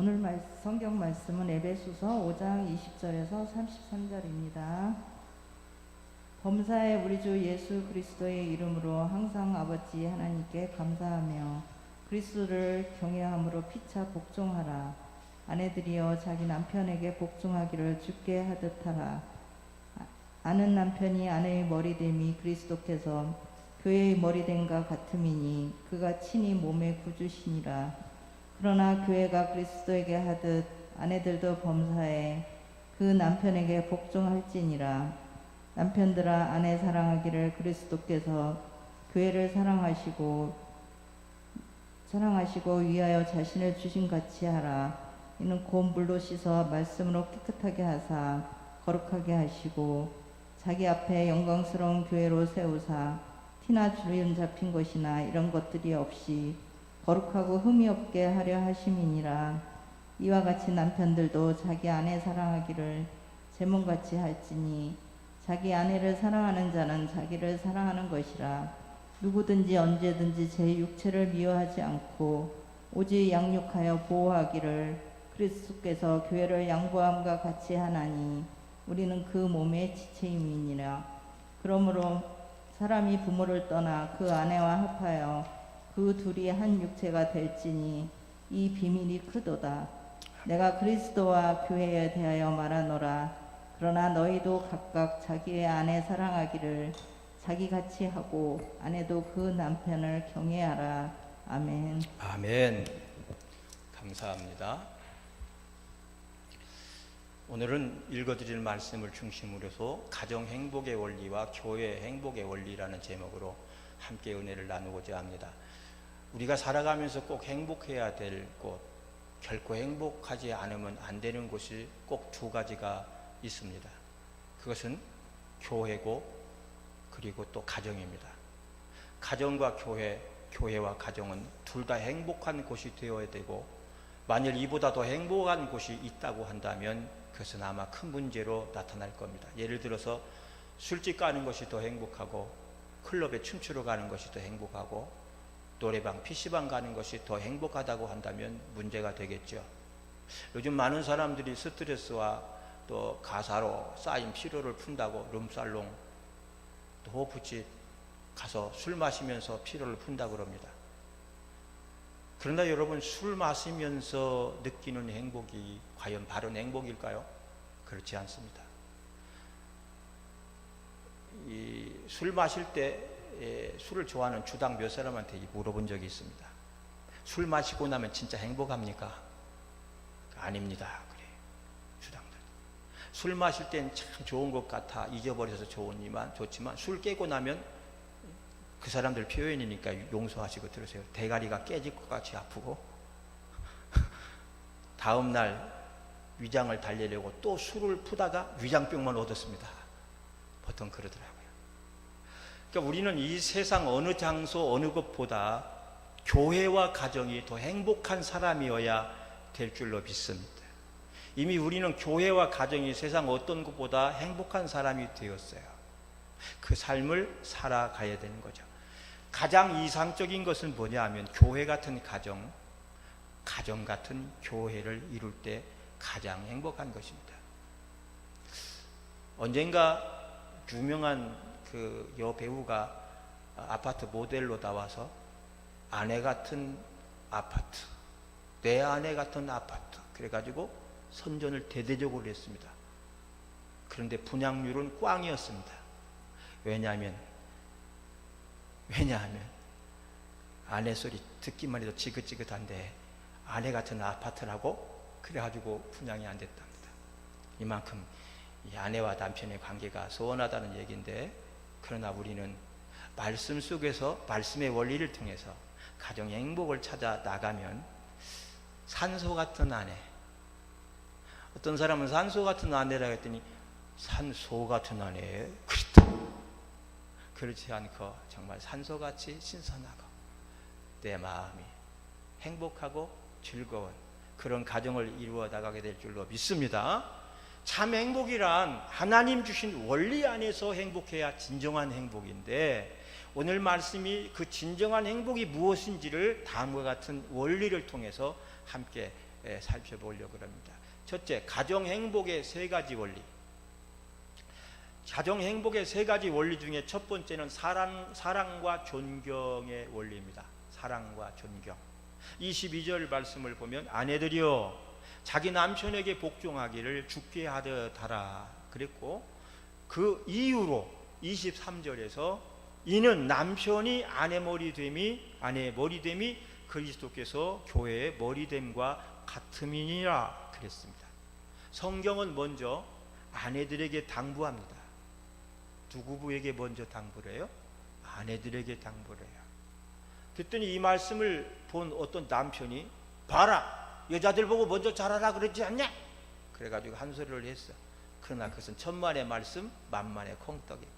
오늘 성경 말씀은 에베소서 5장 20절에서 33절입니다. 범사에 우리 주 예수 그리스도의 이름으로 항상 아버지 하나님께 감사하며 그리스도를 경외함으로 피차 복종하라. 아내들이여 자기 남편에게 복종하기를 주께 하듯 하라. 아는 남편이 아내의 머리됨이 그리스도께서 교회의 머리됨과 같음이니 그가 친히 몸의 구주시니라. 그러나 교회가 그리스도에게 하듯 아내들도 범사에 그 남편에게 복종할지니라. 남편들아 아내 사랑하기를 그리스도께서 교회를 사랑하시고 위하여 자신을 주신 같이 하라. 이는 곧 물로 씻어 말씀으로 깨끗하게 하사 거룩하게 하시고 자기 앞에 영광스러운 교회로 세우사 티나 주름 잡힌 것이나 이런 것들이 없이 거룩하고 흠이 없게 하려 하심이니라. 이와 같이 남편들도 자기 아내 사랑하기를 제 몸같이 할지니 자기 아내를 사랑하는 자는 자기를 사랑하는 것이라. 누구든지 언제든지 제 육체를 미워하지 않고 오직 양육하여 보호하기를 그리스도께서 교회를 양보함과 같이 하나니 우리는 그 몸의 지체임이니라. 그러므로 사람이 부모를 떠나 그 아내와 합하여 그 둘이 한 육체가 될지니 이 비밀이 크도다. 내가 그리스도와 교회에 대하여 말하노라. 그러나 너희도 각각 자기의 아내 사랑하기를 자기같이 하고 아내도 그 남편을 경외하라. 아멘. 아멘. 감사합니다. 오늘은 읽어드릴 말씀을 중심으로 해서 가정 행복의 원리와 교회 행복의 원리라는 제목으로 함께 은혜를 나누고자 합니다. 우리가 살아가면서 꼭 행복해야 될 곳, 결코 행복하지 않으면 안 되는 곳이 꼭 두 가지가 있습니다. 그것은 교회고 그리고 또 가정입니다. 가정과 교회와 가정은 둘 다 행복한 곳이 되어야 되고, 만일 이보다 더 행복한 곳이 있다고 한다면 그것은 아마 큰 문제로 나타날 겁니다. 예를 들어서 술집 가는 것이 더 행복하고 클럽에 춤추러 가는 것이 더 행복하고 노래방, PC방 가는 것이 더 행복하다고 한다면 문제가 되겠죠. 요즘 많은 사람들이 스트레스와 또 가사로 쌓인 피로를 푼다고 룸살롱, 또 호프집 가서 술 마시면서 피로를 푼다고 그럽니다. 그러나 여러분, 술 마시면서 느끼는 행복이 과연 바른 행복일까요? 그렇지 않습니다. 술 마실 때 술을 좋아하는 주당 몇 사람한테 물어본 적이 있습니다. 술 마시고 나면 진짜 행복합니까? 아닙니다. 그래, 주당들. 술 마실 땐 참 좋은 것 같아, 잊어버려서 좋지만 술 깨고 나면 그 사람들 표현이니까 용서하시고 들으세요. 대가리가 깨질 것 같이 아프고 다음날 위장을 달래려고 또 술을 푸다가 위장병만 얻었습니다. 보통 그러더라고요. 그러니까 우리는 이 세상 어느 장소 어느 것보다 교회와 가정이 더 행복한 사람이어야 될 줄로 믿습니다. 이미 우리는 교회와 가정이 세상 어떤 것보다 행복한 사람이 되었어요. 그 삶을 살아가야 되는 거죠. 가장 이상적인 것은 뭐냐 하면 교회 같은 가정 같은 교회를 이룰 때 가장 행복한 것입니다. 언젠가 유명한 그 여배우가 아파트 모델로 나와서 아내 같은 아파트, 내 아내 같은 아파트, 그래가지고 선전을 대대적으로 했습니다. 그런데 분양률은 꽝이었습니다. 왜냐하면 아내 소리 듣기만 해도 지긋지긋한데 아내 같은 아파트라고 그래가지고 분양이 안 됐답니다. 이만큼 이 아내와 남편의 관계가 소원하다는 얘기인데, 그러나 우리는 말씀 속에서 말씀의 원리를 통해서 가정의 행복을 찾아 나가면 산소 같은 아내, 어떤 사람은 산소 같은 아내라고 했더니 산소 같은 아내, 그렇지 않고 정말 산소같이 신선하고 내 마음이 행복하고 즐거운 그런 가정을 이루어 나가게 될 줄로 믿습니다. 참 행복이란 하나님 주신 원리 안에서 행복해야 진정한 행복인데, 오늘 말씀이 그 진정한 행복이 무엇인지를 다음과 같은 원리를 통해서 함께 살펴보려고 합니다. 첫째, 가정 행복의 세 가지 원리. 가정 행복의 세 가지 원리 중에 첫 번째는 사랑과 존경의 원리입니다. 사랑과 존경. 22절 말씀을 보면 아내들이여 자기 남편에게 복종하기를 주께 하듯 하라 그랬고, 그 이후로 23절에서 이는 남편이 아내의 머리됨이 그리스도께서 교회의 머리됨과 같음이니라 그랬습니다. 성경은 먼저 아내들에게 당부합니다. 누구에게 먼저 당부를 해요? 아내들에게 당부를 해요. 그랬더니 이 말씀을 본 어떤 남편이 봐라, 여자들 보고 먼저 잘하라 그러지 않냐? 그래가지고 한 소리를 했어. 그러나 그것은 천만의 말씀 만만의 콩떡입니다.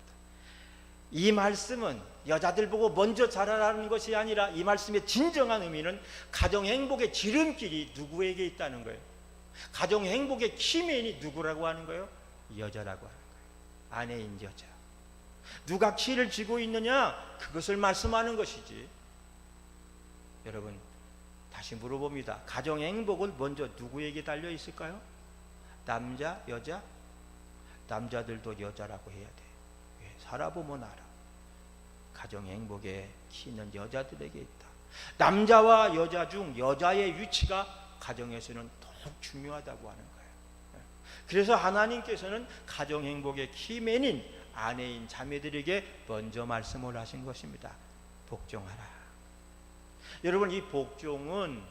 이 말씀은 여자들 보고 먼저 잘하라는 것이 아니라 이 말씀의 진정한 의미는 가정 행복의 지름길이 누구에게 있다는 거예요. 가정 행복의 키맨이 누구라고 하는 거예요? 여자라고 하는 거예요. 아내인 여자. 누가 키를 쥐고 있느냐? 그것을 말씀하는 것이지. 여러분, 다시 물어봅니다. 가정 행복은 먼저 누구에게 달려 있을까요? 남자, 여자? 남자들도 여자라고 해야 돼. 왜? 살아보면 알아. 가정 행복의 키는 여자들에게 있다. 남자와 여자 중 여자의 위치가 가정에서는 더욱 중요하다고 하는 거예요. 그래서 하나님께서는 가정 행복의 키맨인 아내인 자매들에게 먼저 말씀을 하신 것입니다. 복종하라. 여러분, 이 복종은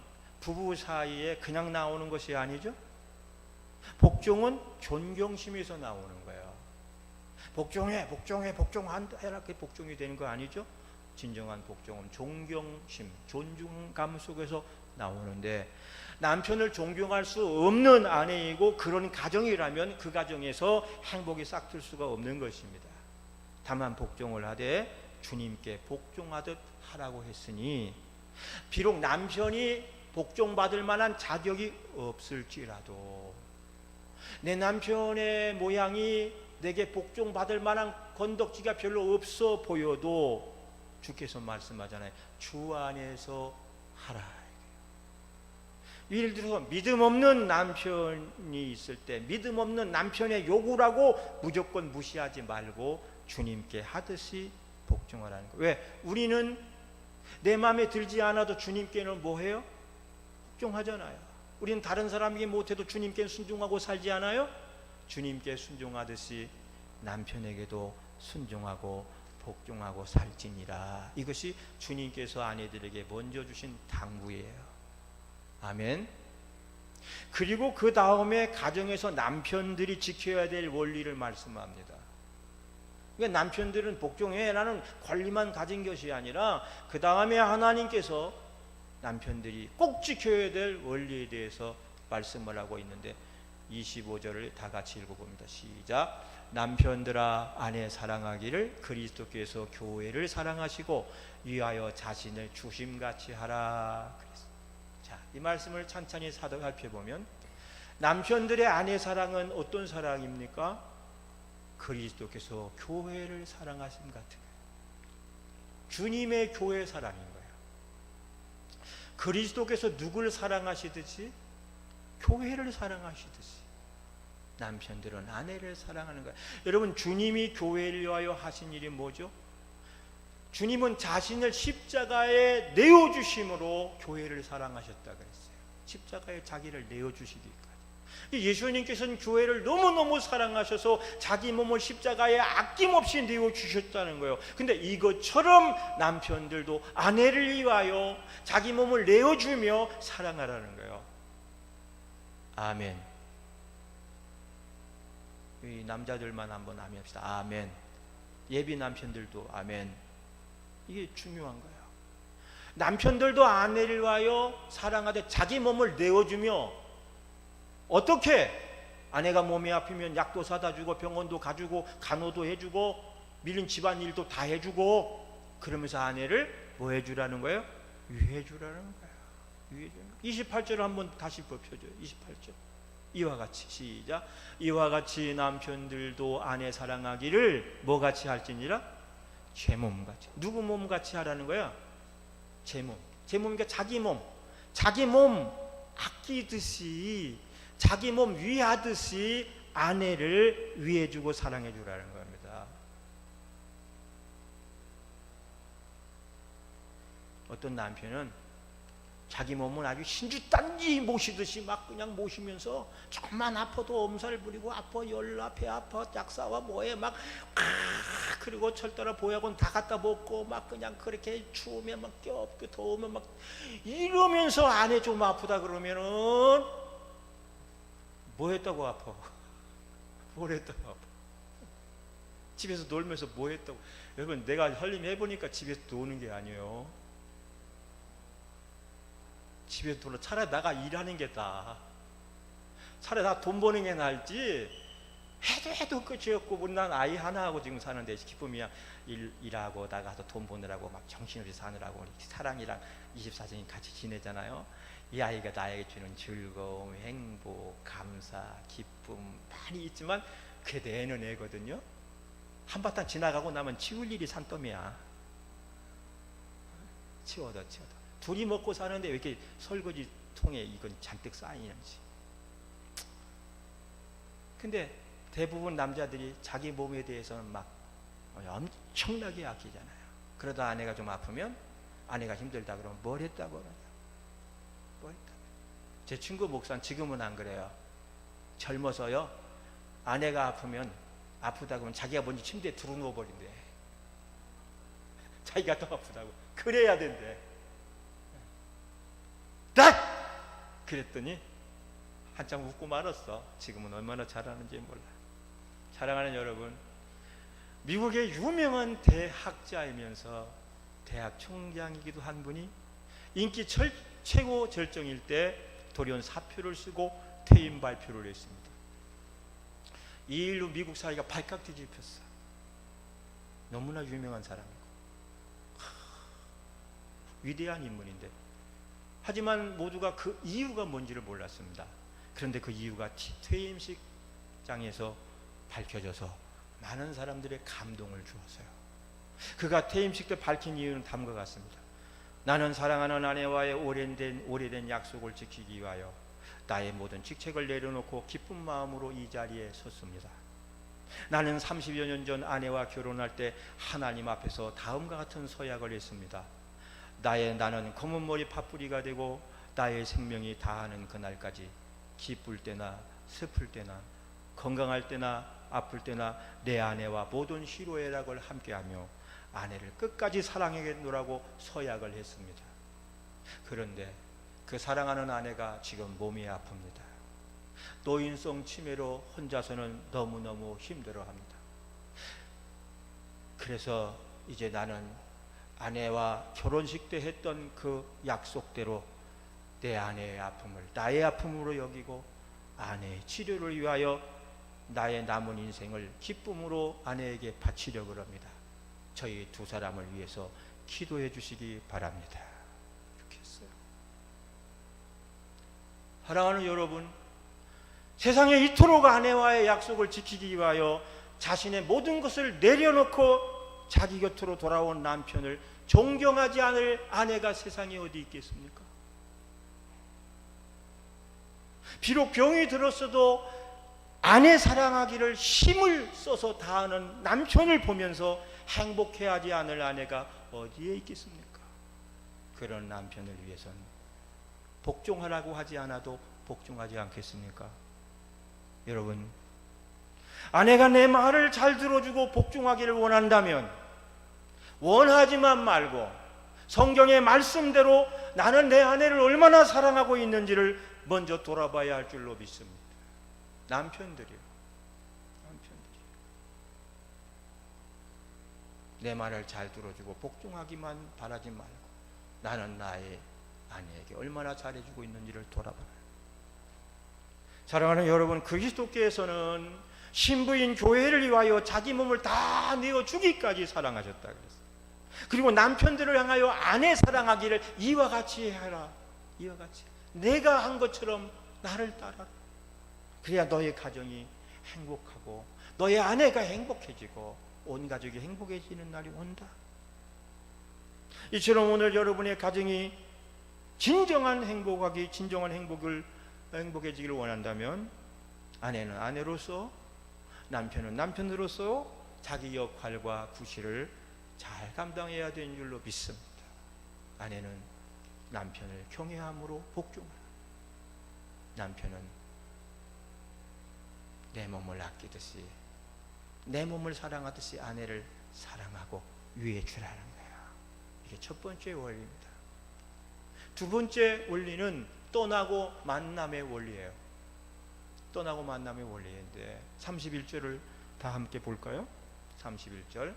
부부 사이에 그냥 나오는 것이 아니죠. 복종은 존경심에서 나오는 거예요. 복종해라, 그게 복종이 되는 거 아니죠. 진정한 복종은 존경심, 존중감 속에서 나오는데, 남편을 존경할 수 없는 아내이고 그런 가정이라면 그 가정에서 행복이 싹틀 수가 없는 것입니다. 다만 복종을 하되 주님께 복종하듯 하라고 했으니, 비록 남편이 복종받을 만한 자격이 없을지라도, 내 남편의 모양이 내게 복종받을 만한 건덕지가 별로 없어 보여도 주께서 말씀하잖아요. 주 안에서 하라. 예를 들어서 믿음 없는 남편이 있을 때 믿음 없는 남편의 요구라고 무조건 무시하지 말고 주님께 하듯이 복종하라는 거예요. 왜? 우리는 내 마음에 들지 않아도 주님께는 뭐 해요? 복종하잖아요. 우리는 다른 사람에게 못해도 주님께 순종하고 살지 않아요? 주님께 순종하듯이 남편에게도 순종하고 복종하고 살지니라. 이것이 주님께서 아내들에게 먼저 주신 당부예요. 아멘. 그리고 그 다음에 가정에서 남편들이 지켜야 될 원리를 말씀합니다. 그러니까 남편들은 복종해라는 권리만 가진 것이 아니라 그 다음에 하나님께서 남편들이 꼭 지켜야 될 원리에 대해서 말씀을 하고 있는데, 25절을 다 같이 읽어봅니다. 시작. 남편들아 아내 사랑하기를 그리스도께서 교회를 사랑하시고 위하여 자신을 주심같이 하라. 자, 이 말씀을 찬찬히 살펴보면 남편들의 아내 사랑은 어떤 사랑입니까? 그리스도께서 교회를 사랑하심 같은 거예요. 주님의 교회 사랑인 거예요. 그리스도께서 누구를 사랑하시듯이 교회를 사랑하시듯이 남편들은 아내를 사랑하는 거예요. 여러분, 주님이 교회를 위하여 하신 일이 뭐죠? 주님은 자신을 십자가에 내어주심으로 교회를 사랑하셨다 그랬어요. 십자가에 자기를 내어주시기까지. 예수님께서는 교회를 너무너무 사랑하셔서 자기 몸을 십자가에 아낌없이 내어주셨다는 거예요. 근데 이것처럼 남편들도 아내를 위하여 자기 몸을 내어주며 사랑하라는 거예요. 아멘. 이 남자들만 한번 아멘 합시다. 아멘. 예비 남편들도 아멘. 이게 중요한 거예요. 남편들도 아내를 위하여 사랑하되 자기 몸을 내어주며, 어떻게? 아내가 몸이 아프면 약도 사다 주고 병원도 가주고 간호도 해주고 밀린 집안일도 다 해주고, 그러면서 아내를 뭐 해주라는 거예요? 위해주라는 거예요. 위해주는 거예요. 28절을 한번 다시 펴줘요. 28절. 이와 같이 시작. 이와 같이 남편들도 아내 사랑하기를 뭐같이 할지니라? 제 몸같이. 누구 몸같이 하라는 거야? 제 몸. 제 몸이니까 자기 몸. 자기 몸 아끼듯이 자기 몸 위하듯이 아내를 위해주고 사랑해주라는 겁니다. 어떤 남편은 자기 몸은 아주 신주단지 모시듯이 막 그냥 모시면서 조금만 아파도 엄살 부리고 아파 열나 배 아파 약사와 뭐해 막 그리고 철따라 보약은 다 갖다 먹고 막 그냥 그렇게 추우면 막 껴없고 더우면 막 이러면서 아내 좀 아프다 그러면은 뭐 했다고 아파? 뭘 했다고 아파? 집에서 놀면서 뭐 했다고? 여러분 내가 헐림해보니까 집에서 노는 게 아니에요. 집에서 돌아 차라리 나가 일하는 게 나아. 차라리 나 돈 버는 게 나을지 해도 끝이 없고 난 아이 하나 하고 지금 사는데 기쁨이야. 일하고 나가서 돈 버느라고 막 정신없이 사느라고 사랑이랑 24시간 같이 지내잖아요. 이 아이가 나에게 주는 즐거움, 행복, 감사, 기쁨 많이 있지만 그게 내 애는 애거든요. 한바탕 지나가고 나면 치울 일이 산더미야. 치워도 둘이 먹고 사는데 왜 이렇게 설거지 통에 이건 잔뜩 쌓이는지. 근데 대부분 남자들이 자기 몸에 대해서는 막 엄청나게 아끼잖아요. 그러다 아내가 좀 아프면 아내가 힘들다 그러면 뭘 했다고 그러냐. 뭐 했다. 제 친구 목사는 지금은 안 그래요. 젊어서요. 아내가 아프면 아프다 그러면 자기가 먼저 침대에 들어 누워버린대. 자기가 더 아프다고. 그래야 된대. 딱! 그랬더니 한참 웃고 말았어. 지금은 얼마나 잘하는지 몰라. 사랑하는 여러분, 미국의 유명한 대학자이면서 대학 총장이기도 한 분이 인기 최고 절정일 때 돌연 사표를 쓰고 퇴임 발표를 했습니다. 이 일로 미국 사회가 발칵 뒤집혔어. 너무나 유명한 사람이고 위대한 인물인데 하지만 모두가 그 이유가 뭔지를 몰랐습니다. 그런데 그 이유가 퇴임식장에서 밝혀져서 많은 사람들의 감동을 주었어요. 그가 퇴임식 때 밝힌 이유는 다음과 같습니다. 나는 사랑하는 아내와의 오래된 약속을 지키기 위하여 나의 모든 직책을 내려놓고 기쁜 마음으로 이 자리에 섰습니다. 나는 30여 년 전 아내와 결혼할 때 하나님 앞에서 다음과 같은 서약을 했습니다. 나는 검은 머리 팥뿌리가 되고 나의 생명이 다하는 그날까지 기쁠 때나 슬플 때나 건강할 때나 아플 때나 내 아내와 모든 희로애락을 함께하며 아내를 끝까지 사랑하겠노라고 서약을 했습니다. 그런데 그 사랑하는 아내가 지금 몸이 아픕니다. 노인성 치매로 혼자서는 너무너무 힘들어합니다. 그래서 이제 나는 아내와 결혼식 때 했던 그 약속대로 내 아내의 아픔을 나의 아픔으로 여기고 아내의 치료를 위하여 나의 남은 인생을 기쁨으로 아내에게 바치려고 합니다. 저희 두 사람을 위해서 기도해 주시기 바랍니다. 이렇게 했어요. 사랑하는 여러분, 세상에 이토록 아내와의 약속을 지키기 위하여 자신의 모든 것을 내려놓고 자기 곁으로 돌아온 남편을 존경하지 않을 아내가 세상에 어디 있겠습니까? 비록 병이 들었어도 아내 사랑하기를 힘을 써서 다하는 남편을 보면서 행복해하지 않을 아내가 어디에 있겠습니까? 그런 남편을 위해서는 복종하라고 하지 않아도 복종하지 않겠습니까? 여러분, 아내가 내 말을 잘 들어주고 복종하기를 원한다면 원하지만 말고 성경의 말씀대로 나는 내 아내를 얼마나 사랑하고 있는지를 먼저 돌아봐야 할 줄로 믿습니다. 남편들이요. 내 말을 잘 들어주고 복종하기만 바라지 말고 나는 나의 아내에게 얼마나 잘해주고 있는지를 돌아봐요. 사랑하는 여러분, 그리스도께서는 신부인 교회를 위하여 자기 몸을 다 내어주기까지 사랑하셨다 그랬어요. 그리고 남편들을 향하여 아내 사랑하기를 이와 같이 해라. 이와 같이 내가 한 것처럼 나를 따라라. 그래야 너의 가정이 행복하고 너의 아내가 행복해지고 온 가족이 행복해지는 날이 온다. 이처럼 오늘 여러분의 가정이 진정한 행복해지기를 원한다면 아내는 아내로서, 남편은 남편으로서 자기 역할과 구실을 잘 감당해야 되는 줄로 믿습니다. 아내는 남편을 경외함으로 복종하라. 남편은 내 몸을 아끼듯이, 내 몸을 사랑하듯이 아내를 사랑하고 위해 주라는 거예요. 이게 첫 번째 원리입니다. 두 번째 원리는 떠나고 만남의 원리예요. 떠나고 만남의 원리인데 31절을 다 함께 볼까요? 31절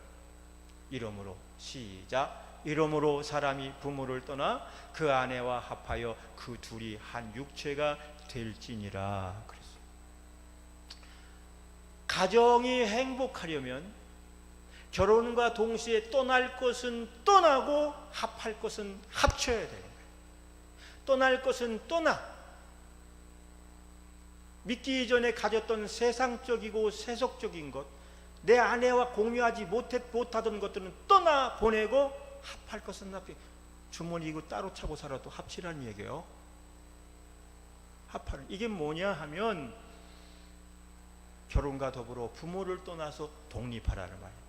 이러므로 시작. 이러므로 사람이 부모를 떠나 그 아내와 합하여 그 둘이 한 육체가 될지니라. 그랬어요. 가정이 행복하려면 결혼과 동시에 떠날 것은 떠나고 합할 것은 합쳐야 되는 거예요. 떠날 것은 떠나 믿기 이전에 가졌던 세상적이고 세속적인 것, 내 아내와 공유하지 못하던 것들은 떠나 보내고 합할 것은 합해. 주머니 이거 따로 차고 살아도 합치라는 얘기예요. 합하는 이게 뭐냐 하면 결혼과 더불어 부모를 떠나서 독립하라는 말입니다.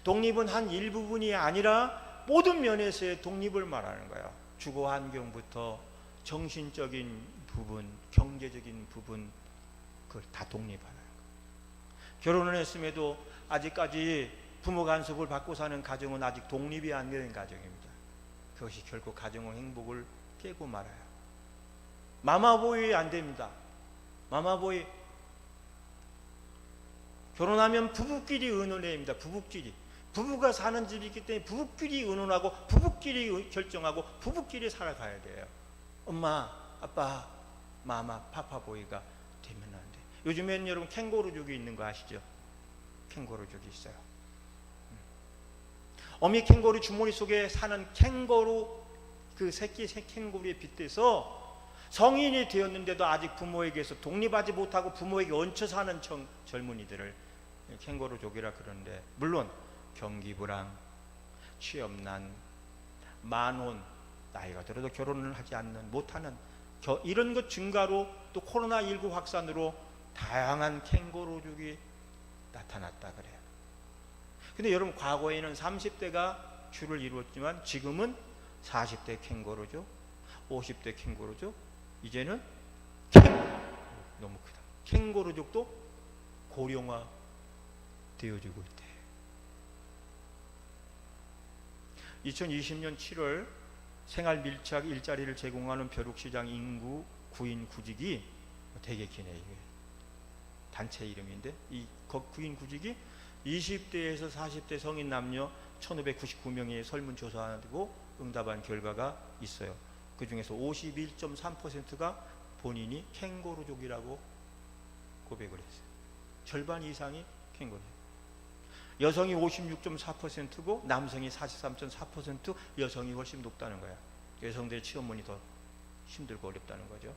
독립은 한 일부분이 아니라 모든 면에서의 독립을 말하는 거예요. 주거 환경부터 정신적인 부분, 경제적인 부분, 그걸 다 독립하라는 거예요. 결혼을 했음에도 아직까지 부모 간섭을 받고 사는 가정은 아직 독립이 안 된 가정입니다. 그것이 결국 가정의 행복을 깨고 말아요. 마마보이 안 됩니다. 마마보이 결혼하면 부부끼리 의논해야 합니다. 부부끼리. 부부가 사는 집이 있기 때문에 부부끼리 의논하고 부부끼리 결정하고 부부끼리 살아가야 돼요. 엄마, 아빠, 마마, 파파보이가 되면 안 돼. 요즘엔 여러분 캥거루족이 있는 거 아시죠? 캥거루족이 있어요. 어미 캥거루 주머니 속에 사는 캥거루, 그 새끼 캥거루에 빗대서 성인이 되었는데도 아직 부모에게서 독립하지 못하고 부모에게 얹혀 사는 젊은이들을 캥거루족이라 그러는데, 물론 경기불황, 취업난, 만혼, 나이가 들어도 결혼을 하지 않는, 못하는 이런 것 증가로 또 코로나19 확산으로 다양한 캥거루족이 나타났다 그래요. 근데 여러분 과거에는 30대가 주를 이루었지만 지금은 40대 캥거루족, 50대 캥거루족, 이제는 너무 크다. 캥거루족도 고령화 되어지고 있대. 2020년 7월 생활 밀착 일자리를 제공하는 벼룩시장 인구 구인 구직이 되게 기네. 이게 단체 이름인데 이 구인 구직이 20대에서 40대 성인 남녀 1599명이 설문조사하고 응답한 결과가 있어요. 그 중에서 51.3%가 본인이 캥거루족이라고 고백을 했어요. 절반 이상이 캥거루. 여성이 56.4%고 남성이 43.4%, 여성이 훨씬 높다는 거야. 여성들의 취업문이 더 힘들고 어렵다는 거죠.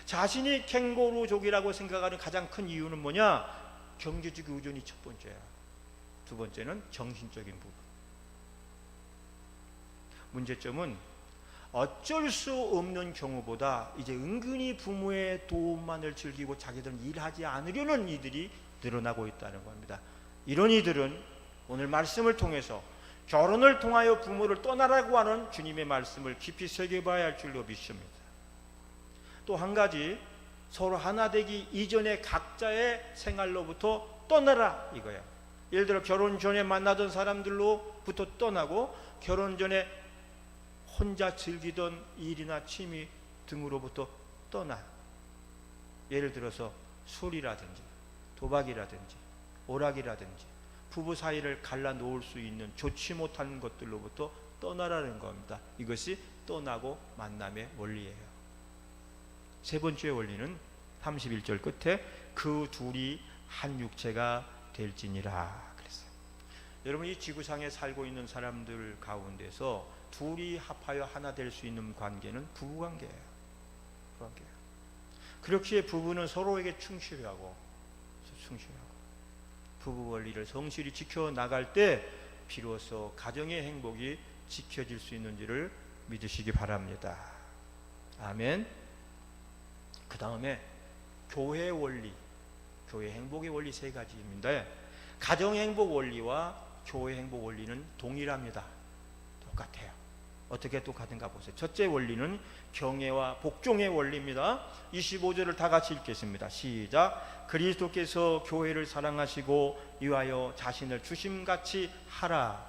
자신이 캥거루족이라고 생각하는 가장 큰 이유는 뭐냐? 경제적 의존이 첫 번째야. 두 번째는 정신적인 부분. 문제점은 어쩔 수 없는 경우보다 이제 은근히 부모의 도움만을 즐기고 자기들은 일하지 않으려는 이들이 늘어나고 있다는 겁니다. 이런 이들은 오늘 말씀을 통해서 결혼을 통하여 부모를 떠나라고 하는 주님의 말씀을 깊이 새겨봐야 할 줄로 믿습니다. 또 한 가지, 서로 하나 되기 이전에 각자의 생활로부터 떠나라 이거야. 예를 들어 결혼 전에 만나던 사람들로부터 떠나고 결혼 전에 혼자 즐기던 일이나 취미 등으로부터 떠나. 예를 들어서 술이라든지 도박이라든지 오락이라든지 부부 사이를 갈라놓을 수 있는 좋지 못한 것들로부터 떠나라는 겁니다. 이것이 떠나고 만남의 원리예요. 세 번째 원리는 31절 끝에 그 둘이 한 육체가 될지니라 그랬어요. 여러분, 이 지구상에 살고 있는 사람들 가운데서 둘이 합하여 하나 될 수 있는 관계는 부부관계예요. 그렇기에 부부는 서로에게 충실하고 부부 원리를 성실히 지켜나갈 때 비로소 가정의 행복이 지켜질 수 있는지를 믿으시기 바랍니다. 아멘. 그 다음에 교회 원리, 교회 행복의 원리 세 가지입니다. 가정 행복 원리와 교회 행복 원리는 동일합니다. 똑같아요. 어떻게 똑같은가 보세요. 첫째 원리는 경애와 복종의 원리입니다. 25절을 다 같이 읽겠습니다. 시작. 그리스도께서 교회를 사랑하시고 위하여 자신을 주심같이 하라.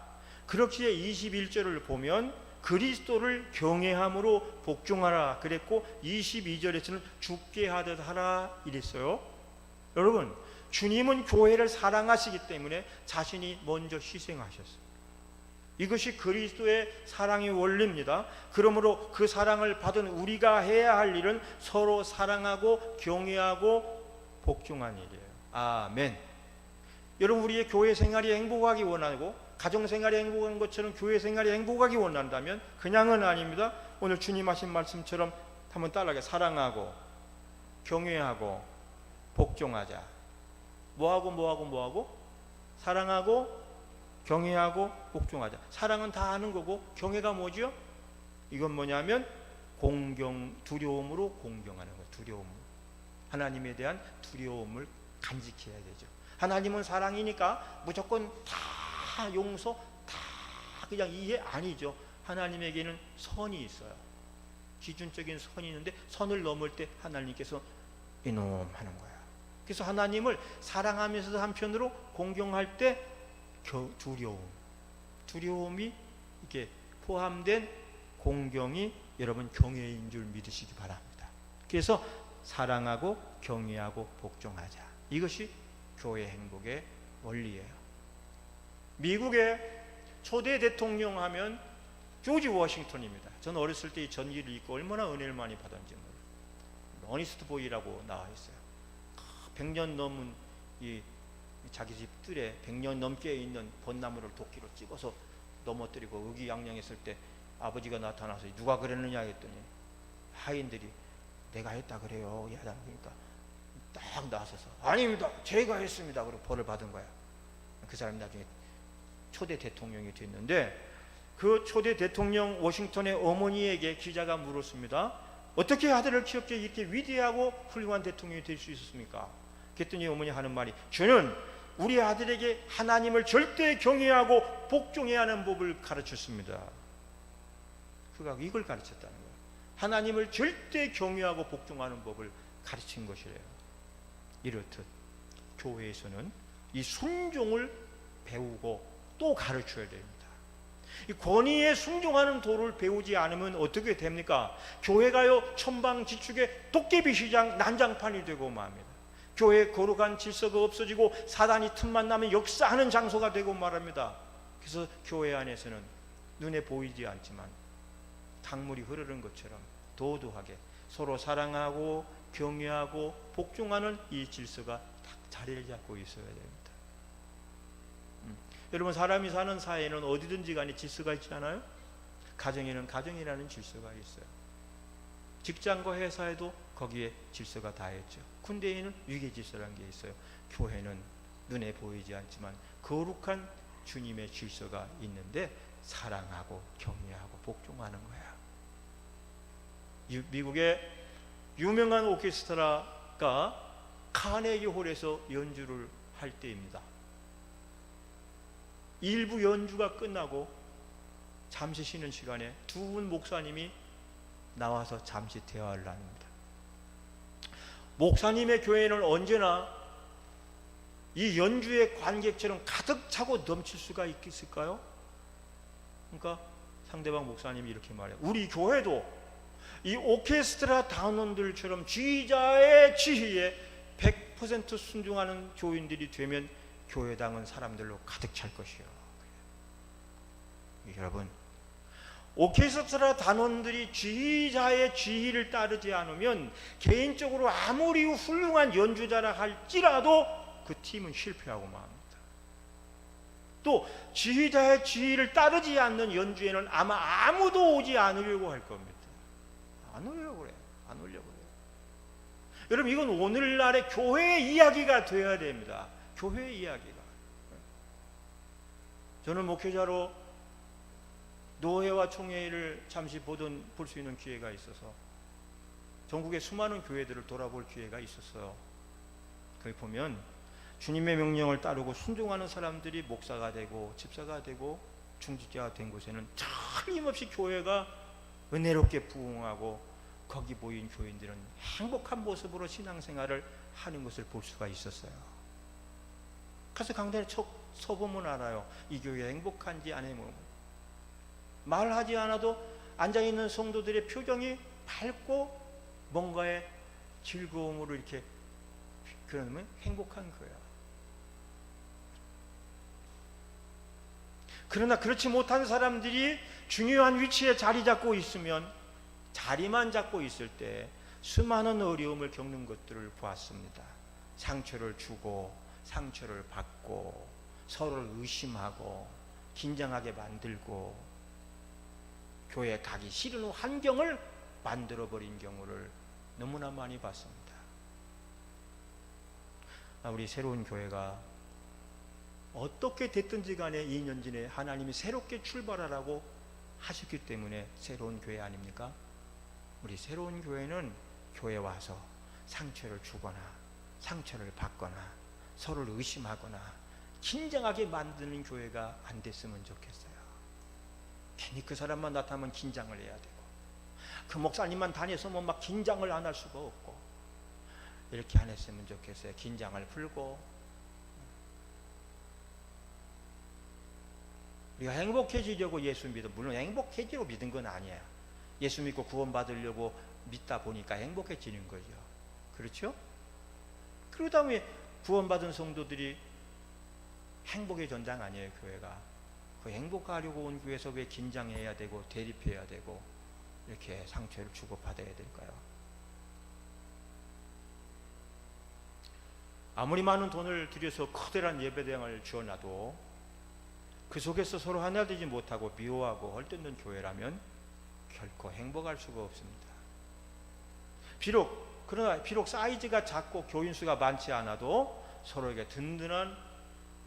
그렇기에 21절을 보면 그리스도를 경외함으로 복종하라 그랬고 22절에서는 죽게 하듯 하라 이랬어요. 여러분, 주님은 교회를 사랑하시기 때문에 자신이 먼저 희생하셨어요. 이것이 그리스도의 사랑의 원리입니다. 그러므로 그 사랑을 받은 우리가 해야 할 일은 서로 사랑하고 경외하고 복종하는 일이에요. 아멘. 여러분, 우리의 교회 생활이 행복하기 원하고 가정 생활이 행복한 것처럼 교회 생활이 행복하기 원한다면 그냥은 아닙니다. 오늘 주님 하신 말씀처럼 한번 따라하게 사랑하고 경외하고 복종하자. 뭐하고? 사랑하고 경외하고 복종하자. 사랑은 다 아는 거고 경외가 뭐죠? 이건 뭐냐면 두려움으로 공경하는 거예요. 두려움. 하나님에 대한 두려움을 간직해야 되죠. 하나님은 사랑이니까 무조건 다 용서, 다 그냥 이해 아니죠. 하나님에게는 선이 있어요. 기준적인 선이 있는데 선을 넘을 때 하나님께서 이놈 하는 거야. 그래서 하나님을 사랑하면서도 한편으로 공경할 때 두려움이 이렇게 포함된 공경이 여러분 경외인 줄 믿으시기 바랍니다. 그래서 사랑하고 경외하고 복종하자. 이것이 교회 행복의 원리예요. 미국의 초대 대통령 하면 조지 워싱턴입니다. 저는 어렸을 때 이 전기를 읽고 얼마나 은혜를 많이 받았는지 몰라요. 어니스트 보이라고 나와 있어요. 100년 넘은 이 자기 집 뜰에 100년 넘게 있는 벚나무를 도끼로 찍어서 넘어뜨리고 의기양양했을 때 아버지가 나타나서 누가 그랬느냐 했더니 하인들이 내가 했다 그래요. 야단 그러니까 딱 나서서 아닙니다. 제가 했습니다. 그리고 벌을 받은 거야. 그 사람이 나중에 초대 대통령이 됐는데 그 초대 대통령 워싱턴의 어머니에게 기자가 물었습니다. 어떻게 아들을 키웠기에 이렇게 위대하고 훌륭한 대통령이 될 수 있었습니까? 그랬더니 어머니 하는 말이 저는 우리 아들에게 하나님을 절대 경외하고 복종해야 하는 법을 가르쳤습니다. 그가 이걸 가르쳤다는 거예요. 하나님을 절대 경외하고 복종하는 법을 가르친 것이래요. 이렇듯 교회에서는 이 순종을 배우고 또 가르쳐야 됩니다. 이 권위에 순종하는 도를 배우지 않으면 어떻게 됩니까? 교회가요 천방지축의 도깨비 시장 난장판이 되고 말합니다. 교회에 거룩한 질서가 없어지고 사단이 틈만 나면 역사하는 장소가 되고 말합니다. 그래서 교회 안에서는 눈에 보이지 않지만 강물이 흐르는 것처럼 도도하게 서로 사랑하고 경외하고 복종하는 이 질서가 딱 자리를 잡고 있어야 됩니다. 여러분, 사람이 사는 사회에는 어디든지 간에 질서가 있잖아요. 가정에는 가정이라는 질서가 있어요. 직장과 회사에도 거기에 질서가 다 있죠. 군대에는 위계 질서라는 게 있어요. 교회는 눈에 보이지 않지만 거룩한 주님의 질서가 있는데 사랑하고 경외하고 복종하는 거야. 미국의 유명한 오케스트라가 카네기 홀에서 연주를 할 때입니다. 일부 연주가 끝나고 잠시 쉬는 시간에 두 분 목사님이 나와서 잠시 대화를 나눕니다. 목사님의 교회는 언제나 이 연주의 관객처럼 가득 차고 넘칠 수가 있을까요? 그러니까 상대방 목사님이 이렇게 말해요. 우리 교회도 이 오케스트라 단원들처럼 지휘자의 지휘에 100% 순종하는 교인들이 되면 교회당은 사람들로 가득 찰 것이요. 여러분, 오케스트라 단원들이 지휘자의 지휘를 따르지 않으면 개인적으로 아무리 훌륭한 연주자라 할지라도 그 팀은 실패하고 맙니다. 또 지휘자의 지휘를 따르지 않는 연주에는 아마 아무도 오지 않으려고 할 겁니다. 안 오려고 그래요. 안 오려고 그래요. 여러분, 이건 오늘날의 교회의 이야기가 되어야 됩니다. 교회의 이야기가. 저는 목회자로 노회와 총회를 잠시 볼 수 있는 기회가 있어서 전국의 수많은 교회들을 돌아볼 기회가 있었어요. 거기 보면 주님의 명령을 따르고 순종하는 사람들이 목사가 되고 집사가 되고 중직자가 된 곳에는 틀림없이 교회가 은혜롭게 부흥하고 거기 모인 교인들은 행복한 모습으로 신앙생활을 하는 것을 볼 수가 있었어요. 그래서 강단에 서보면 알아요. 이 교회가 행복한지 안 행복한지. 말하지 않아도 앉아있는 성도들의 표정이 밝고 뭔가의 즐거움으로 이렇게 그러면 행복한 거예요. 그러나 그렇지 못한 사람들이 중요한 위치에 자리 잡고 있으면, 자리만 잡고 있을 때 수많은 어려움을 겪는 것들을 보았습니다. 상처를 주고 상처를 받고 서로를 의심하고 긴장하게 만들고 교회에 가기 싫은 환경을 만들어버린 경우를 너무나 많이 봤습니다. 우리 새로운 교회가 어떻게 됐든지 간에 2년 전에 하나님이 새롭게 출발하라고 하셨기 때문에 새로운 교회 아닙니까? 우리 새로운 교회는 교회에 와서 상처를 주거나 상처를 받거나 서로를 의심하거나 긴장하게 만드는 교회가 안 됐으면 좋겠어요. 괜히 그 사람만 나타나면 긴장을 해야 되고, 그 목사님만 다녀서면 막 긴장을 안 할 수가 없고, 이렇게 안 했으면 좋겠어요. 긴장을 풀고 우리가 행복해지려고 예수 믿어, 물론 행복해지려고 믿은 건 아니에요. 예수 믿고 구원받으려고 믿다 보니까 행복해지는 거죠. 그렇죠? 그러고 다음에 구원받은 성도들이 행복의 전장 아니에요, 교회가. 그 행복하려고 온 교회에서 왜 긴장해야 되고 대립해야 되고 이렇게 상처를 주고받아야 될까요? 아무리 많은 돈을 들여서 커다란 예배당을 지어놔도 그 속에서 서로 하나 되지 못하고 미워하고 헐뜯는 교회라면 결코 행복할 수가 없습니다. 그러나 비록 사이즈가 작고 교인 수가 많지 않아도 서로에게 든든한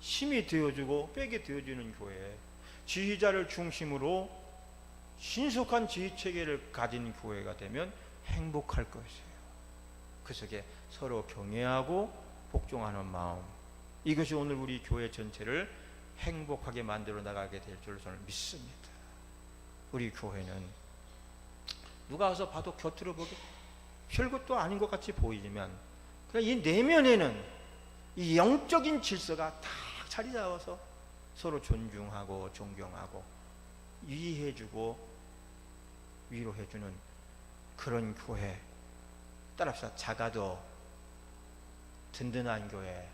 힘이 되어주고 빽이 되어주는 교회, 지휘자를 중심으로 신속한 지휘체계를 가진 교회가 되면 행복할 것이에요. 그 속에 서로 경외하고 복종하는 마음, 이것이 오늘 우리 교회 전체를 행복하게 만들어 나가게 될 줄로 저는 믿습니다. 우리 교회는 누가 와서 봐도 곁으로 보기 별것도 아닌 것 같이 보이지만 그냥 이 내면에는 이 영적인 질서가 다 자리 잡아서 서로 존중하고 존경하고 이해해주고 위로해주는 그런 교회, 따라서 작아도 든든한 교회,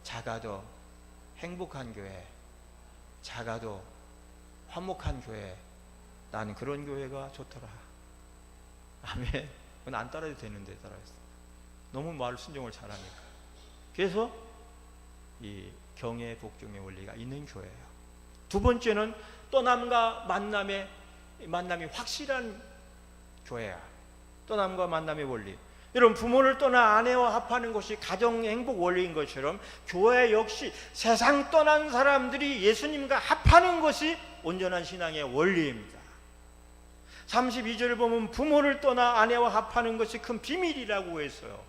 작아도 행복한 교회, 작아도 화목한 교회, 나는 그런 교회가 좋더라. 아멘. 그건 안 따라도 되는데 따라했어. 너무 말 순종을 잘하니까. 그래서 이 경외 복종의 원리가 있는 교회예요. 두 번째는 떠남과 만남이 확실한 교회야. 떠남과 만남의 원리. 여러분, 부모를 떠나 아내와 합하는 것이 가정 행복 원리인 것처럼 교회 역시 세상 떠난 사람들이 예수님과 합하는 것이 온전한 신앙의 원리입니다. 32절을 보면 부모를 떠나 아내와 합하는 것이 큰 비밀이라고 했어요.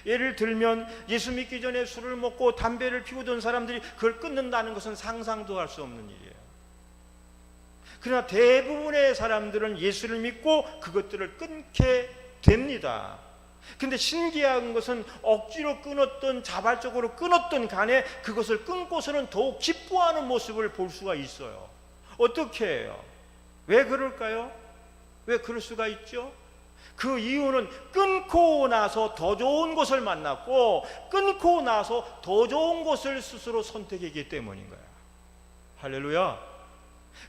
예를 들면 예수 믿기 전에 술을 먹고 담배를 피우던 사람들이 그걸 끊는다는 것은 상상도 할 수 없는 일이에요. 그러나 대부분의 사람들은 예수를 믿고 그것들을 끊게 됩니다. 근데 신기한 것은 억지로 끊었던 자발적으로 끊었던 간에 그것을 끊고서는 더욱 기뻐하는 모습을 볼 수가 있어요. 어떻게 해요? 왜 그럴까요? 왜 그럴 수가 있죠? 그 이유는 끊고 나서 더 좋은 것을 만났고 끊고 나서 더 좋은 것을 스스로 선택했기 때문인 거예요. 할렐루야.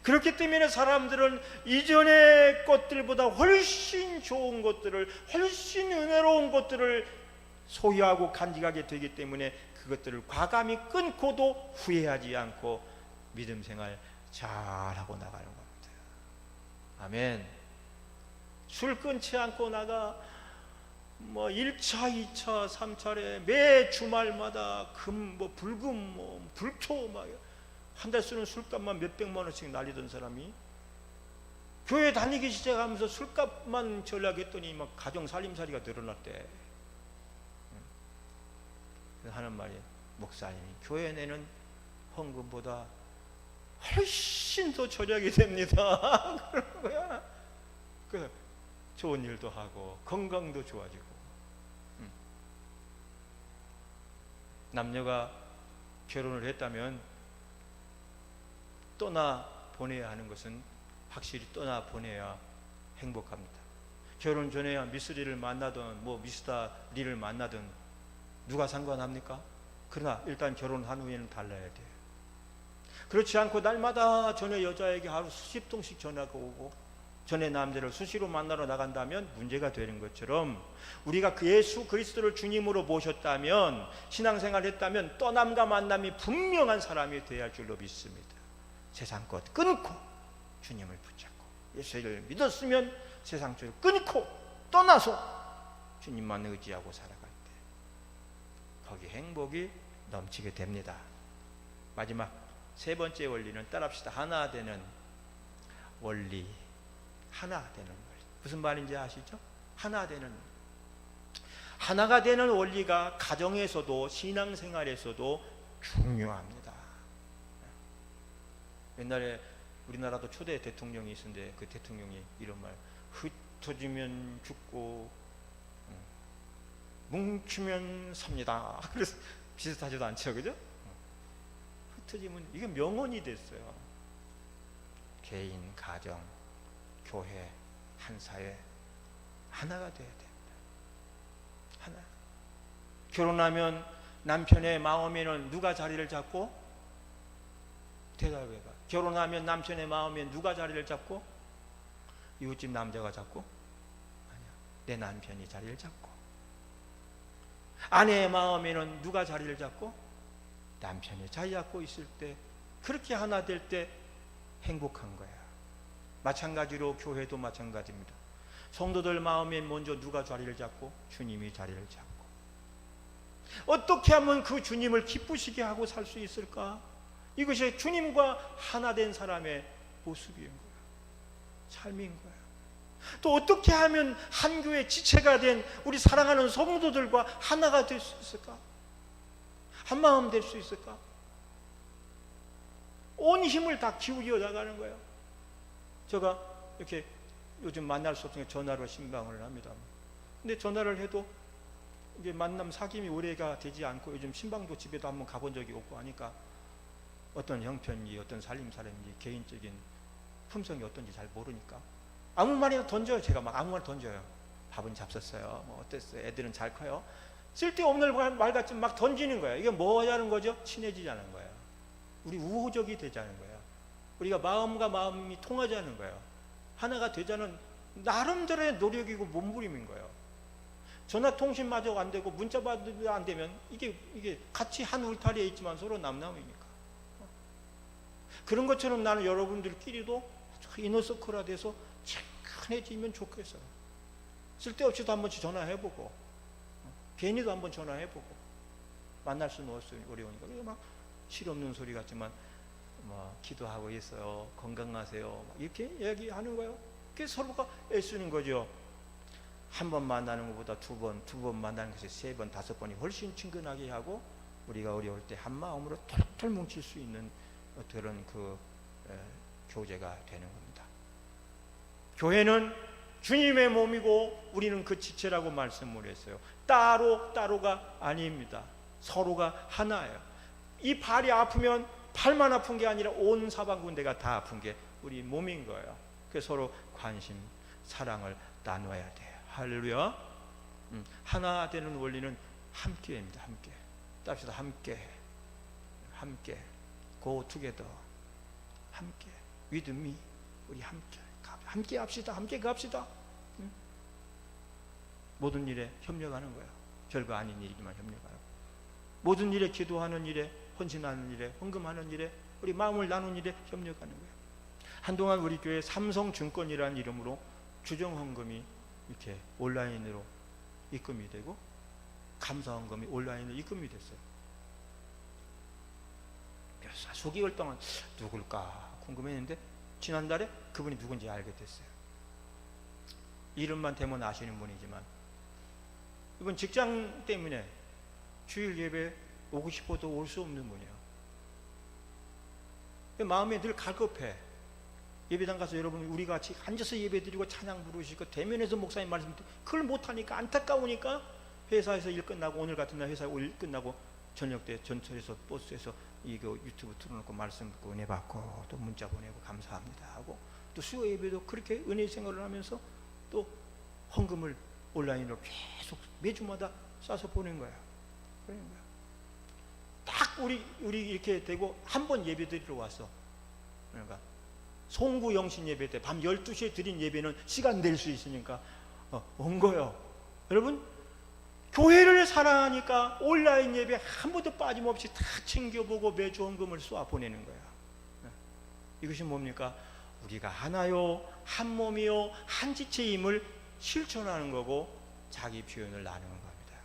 그렇기 때문에 사람들은 이전의 것들보다 훨씬 좋은 것들을, 훨씬 은혜로운 것들을 소유하고 간직하게 되기 때문에 그것들을 과감히 끊고도 후회하지 않고 믿음 생활 잘하고 나가는 겁니다. 아멘. 술 끊지 않고 나가 1차, 2차, 3차례 매 주말마다 불금, 불초 한 달 쓰는 술값만 몇백만 원씩 날리던 사람이 교회 다니기 시작하면서 술값만 전략했더니 막 가정 살림살이가 늘어났대. 그래서 하는 말이, 목사님이 교회 내는 헌금보다 훨씬 더 절약이 됩니다. 그런 거야. 그 좋은 일도 하고 건강도 좋아지고. 남녀가 결혼을 했다면 떠나 보내야 하는 것은 확실히 떠나 보내야 행복합니다. 결혼 전에야 미스리를 만나든 뭐 미스터 리를 만나든 누가 상관합니까? 그러나 일단 결혼한 후에는 달라야 돼요. 그렇지 않고 날마다 전에 여자에게 하루 수십 통씩 전화가 오고 전에 남자를 수시로 만나러 나간다면 문제가 되는 것처럼, 우리가 그 예수 그리스도를 주님으로 모셨다면, 신앙생활을 했다면 떠남과 만남이 분명한 사람이 되어야 할 줄로 믿습니다. 세상 것 끊고 주님을 붙잡고 예수를 믿었으면 세상 것을 끊고 떠나서 주님만 의지하고 살아갈 때 거기 행복이 넘치게 됩니다. 마지막 세 번째 원리는 따라합시다. 하나 되는 원리. 하나 되는 원리. 무슨 말인지 아시죠? 하나 되는 원리. 하나가 되는 원리가 가정에서도 신앙생활에서도 중요합니다. 옛날에 우리나라도 초대 대통령이 있었는데 그 대통령이 이런 말, 흩어지면 죽고 뭉치면 삽니다. 그래서 비슷하지도 않죠, 그죠? 흩어지면, 이게 명언이 됐어요. 개인, 가정, 교회, 한 사회 하나가 돼야 됩니다. 하나. 결혼하면 남편의 마음에는 누가 자리를 잡고? 대답해봐. 결혼하면 남편의 마음에 누가 자리를 잡고? 이웃집 남자가 잡고? 아니야, 내 남편이 자리를 잡고. 아내의 마음에는 누가 자리를 잡고? 남편이 자리 잡고 있을 때, 그렇게 하나 될 때 행복한 거야. 마찬가지로 교회도 마찬가지입니다. 성도들 마음에 먼저 누가 자리를 잡고? 주님이 자리를 잡고. 어떻게 하면 그 주님을 기쁘시게 하고 살 수 있을까? 이것이 주님과 하나 된 사람의 모습인 거야. 삶인 거야. 또 어떻게 하면 한 교회 지체가 된 우리 사랑하는 성도들과 하나가 될 수 있을까? 한 마음 될 수 있을까? 온 힘을 다 기울여 나가는 거예요. 제가 이렇게 요즘 만날 수 없으니까 전화로 신방을 합니다. 근데 전화를 해도 이게 만남 사귐이 오래가 되지 않고, 요즘 신방도 집에도 한번 가본 적이 없고 하니까 어떤 형편인지 어떤 살림살인지 개인적인 품성이 어떤지 잘 모르니까 아무 말이나 던져요. 제가 막 아무 말 던져요. 밥은 잡섰어요. 뭐 어땠어요? 애들은 잘 커요? 쓸데없는 말 같지만 막 던지는 거예요. 이게 뭐 하자는 거죠? 친해지자는 거예요. 우리 우호적이 되자는 거예요. 우리가 마음과 마음이 통하자는 거예요. 하나가 되자는 나름대로의 노력이고 몸부림인 거예요. 전화 통신마저 안 되고 문자마저 안 되면 이게 같이 한 울타리에 있지만 서로 남남이니까. 그런 것처럼 나는 여러분들끼리도 이너서클화 돼서 친해지면 좋겠어요. 쓸데없이도 한 번씩 전화해보고, 괜히도 한 번 전화해보고, 만날 수는 어려우니까. 막 실없는 소리 같지만 뭐 기도하고 있어요, 건강하세요, 이렇게 얘기하는 거예요. 그게 서로가 애쓰는 거죠. 한 번 만나는 것보다 두 번 만나는 것이 세 번, 다섯 번이 훨씬 친근하게 하고, 우리가 어려울 때 한 마음으로 털털 뭉칠 수 있는 그런 교제가 되는 겁니다. 교회는 주님의 몸이고 우리는 그 지체라고 말씀을 했어요. 따로가 아닙니다. 서로가 하나예요. 이 발이 아프면 팔만 아픈 게 아니라 온 사방군데가 다 아픈 게 우리 몸인 거예요. 그래서 서로 관심, 사랑을 나눠야 돼요. 할렐루야. 하나 되는 원리는 함께입니다. 함께. 따라합시다. 함께. Go together. 함께. With me. 우리 함께 합시다. 함께 갑시다. 모든 일에 협력하는 거예요. 별거 아닌 일이지만 협력하고, 모든 일에 기도하는 일에, 헌신하는 일에, 헌금하는 일에, 우리 마음을 나누는 일에 협력하는 거예요. 한동안 우리 교회 삼성증권이라는 이름으로 주정헌금이 이렇게 온라인으로 입금이 되고, 감사헌금이 온라인으로 입금이 됐어요. 수개월 동안 누굴까 궁금했는데 지난달에 그분이 누군지 알게 됐어요. 이름만 대면 아시는 분이지만 이분 직장 때문에 주일 예배 오고 싶어도 올 수 없는 분이에요. 마음에 늘 갈급해. 예배당 가서 여러분 우리 같이 앉아서 예배드리고 찬양 부르시고 대면에서 목사님 말씀 그걸 못하니까 안타까우니까 회사에서 일 끝나고 오늘 같은 날 회사 일 끝나고 저녁 때 전철에서 버스에서 이거 유튜브 틀어놓고 말씀 듣고 은혜 받고 또 문자 보내고 감사합니다 하고 또 수요 예배도 그렇게 은혜 생활을 하면서 또 헌금을 온라인으로 계속 매주마다 싸서 보낸 거야. 그런 거야. 딱 우리 이렇게 되고 한 번 예배 드리러 왔어. 그러니까 송구 영신 예배 때 밤 12시에 드린 예배는 시간 낼 수 있으니까 온 거예요. 여러분 교회를 사랑하니까 온라인 예배 한 번도 빠짐없이 다 챙겨보고 매주 헌금을 쏘아 보내는 거야. 이것이 뭡니까? 우리가 하나요, 한 몸이요, 한 지체임을 실천하는 거고 자기 표현을 나누는 겁니다.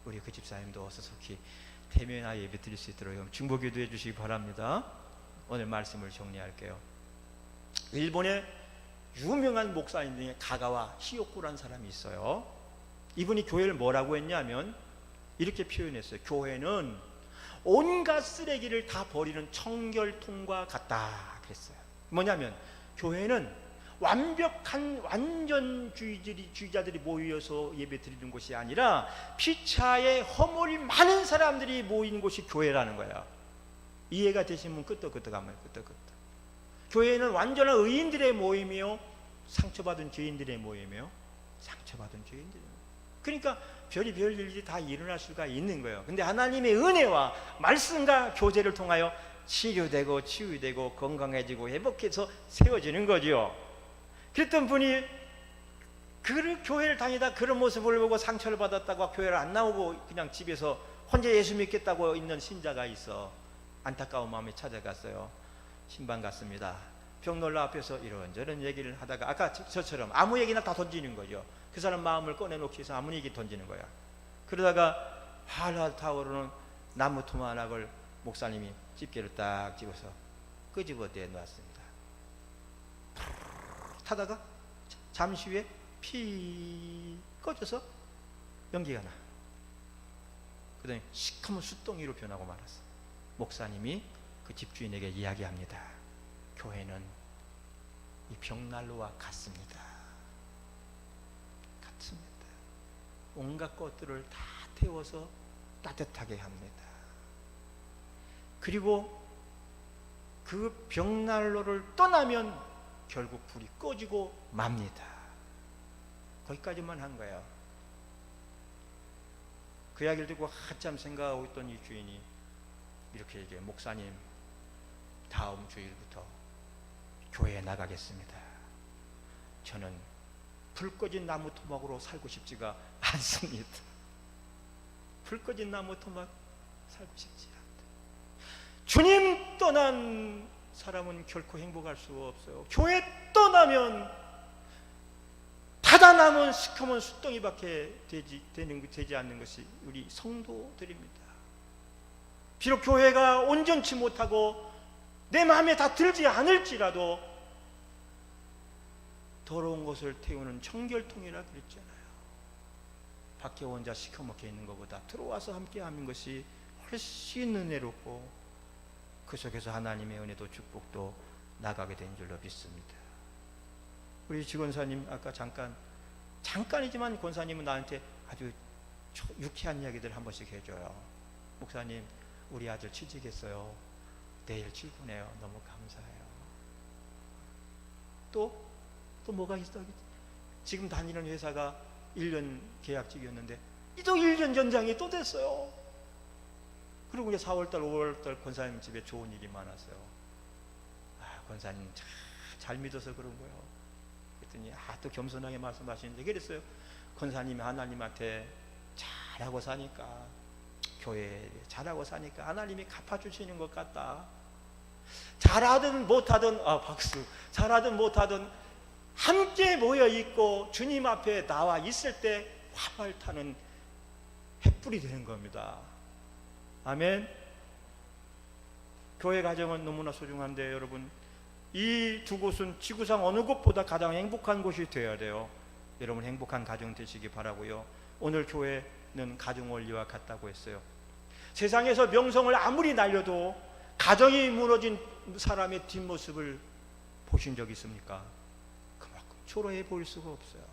우리 그 집사님도 어서 속히 대면화 예배 드릴 수 있도록 중보기도 해주시기 바랍니다. 오늘 말씀을 정리할게요. 일본의 유명한 목사님 중에 가가와 히요코라는 사람이 있어요. 이분이 교회를 뭐라고 했냐면 이렇게 표현했어요. 교회는 온갖 쓰레기를 다 버리는 청결통과 같다 그랬어요. 뭐냐면 교회는 완벽한 완전주의자들이 모여서 예배 드리는 곳이 아니라 피차에 허물이 많은 사람들이 모인 곳이 교회라는 거야. 이해가 되시면 끄떡끄떡하면 끄떡끄떡. 교회는 완전한 의인들의 모임이요, 상처받은 죄인들의 모임이요, 상처받은 죄인들. 그러니까 별의별 일이 다 일어날 수가 있는 거예요. 근데 하나님의 은혜와 말씀과 교제를 통하여 치료되고 치유되고 건강해지고 회복해서 세워지는 거죠. 그랬던 분이 그 교회를 다니다 그런 모습을 보고 상처를 받았다고 교회를 안 나오고 그냥 집에서 혼자 예수 믿겠다고 있는 신자가 있어. 안타까운 마음에 찾아갔어요. 신방 갔습니다. 병놀로 앞에서 이런저런 얘기를 하다가 아까 저처럼 아무 얘기나 다 던지는 거죠. 그 사람 마음을 꺼내놓기 위해서 아무 얘기 던지는 거야. 그러다가 활활 타오르는 나무 토막을 목사님이 집게를 딱 집어서 끄집어내 놨습니다. 타다가 잠시 후에 피 꺼져서 연기가 나. 그러더니 시커먼 숫덩이로 변하고 말았어. 목사님이 그 집주인에게 이야기합니다. 교회는 이 벽난로와 같습니다. 같습니다. 온갖 것들을 다 태워서 따뜻하게 합니다. 그리고 그 벽난로를 떠나면 결국 불이 꺼지고 맙니다. 거기까지만 한 거예요. 그 이야기를 듣고 한참 생각하고 있던 이 주인이 이렇게 얘기해. 목사님, 다음 주일부터 교회에 나가겠습니다. 저는 불 꺼진 나무 토막으로 살고 싶지가 않습니다. 불 꺼진 나무 토막 살고 싶지 않다. 주님 떠난 사람은 결코 행복할 수 없어요. 교회 떠나면 닫아 남은 시커먼 숫덩이밖에 되지 않는 것이 우리 성도들입니다. 비록 교회가 온전치 못하고 내 마음에 다 들지 않을지라도 더러운 것을 태우는 청결통이라 그랬잖아요. 밖에 혼자 시커멓게 있는 것보다 들어와서 함께 하는 것이 훨씬 은혜롭고 그 속에서 하나님의 은혜도 축복도 나가게 된 줄로 믿습니다. 우리 지권사님 아까 잠깐이지만 권사님은 나한테 아주 유쾌한 이야기들 한 번씩 해줘요. 목사님, 우리 아들 취직했어요. 내일 출근해요. 너무 감사해요. 또 뭐가 있어? 지금 다니는 회사가 1년 계약직이었는데 또 1년 연장이 또 됐어요. 그리고 이제 4월달 5월달 권사님 집에 좋은 일이 많았어요. 권사님 잘 믿어서 그런 거예요. 그랬더니 또 겸손하게 말씀하시는데 그랬어요. 권사님이 하나님한테 잘하고 사니까, 교회 잘하고 사니까 하나님이 갚아주시는 것 같다. 잘하든 못하든 박수. 잘하든 못하든 함께 모여 있고 주님 앞에 나와 있을 때 활활 타는 횃불이 되는 겁니다. 아멘. 교회 가정은 너무나 소중한데 여러분, 이 두 곳은 지구상 어느 곳보다 가장 행복한 곳이 되어야 돼요. 여러분 행복한 가정 되시기 바라고요. 오늘 교회는 가정 원리와 같다고 했어요. 세상에서 명성을 아무리 날려도 가정이 무너진 사람의 뒷모습을 보신 적 있습니까? 그만큼 초라해 보일 수가 없어요.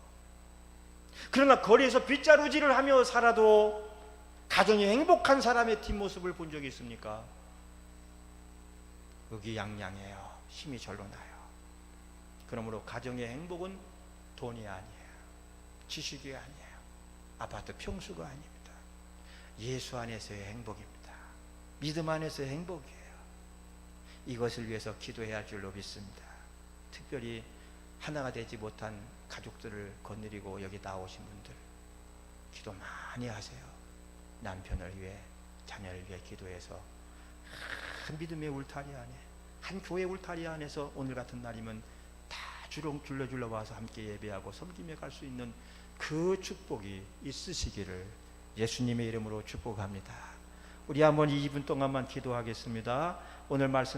그러나 거리에서 빗자루질을 하며 살아도 가정이 행복한 사람의 뒷모습을 본 적이 있습니까? 의기양양해요. 힘이 절로 나요. 그러므로 가정의 행복은 돈이 아니에요. 지식이 아니에요. 아파트 평수가 아닙니다. 예수 안에서의 행복입니다. 믿음 안에서의 행복이에요. 이것을 위해서 기도해야 할 줄로 믿습니다. 특별히 하나가 되지 못한 가족들을 거느리고 여기 나오신 분들 기도 많이 하세요. 남편을 위해, 자녀를 위해 기도해서 한 믿음의 울타리 안에, 한 교회 울타리 안에서 오늘 같은 날이면 다 줄러 와서 함께 예배하고 섬기며 갈 수 있는 그 축복이 있으시기를 예수님의 이름으로 축복합니다. 우리 한번 2분 동안만 기도하겠습니다. 오늘 말씀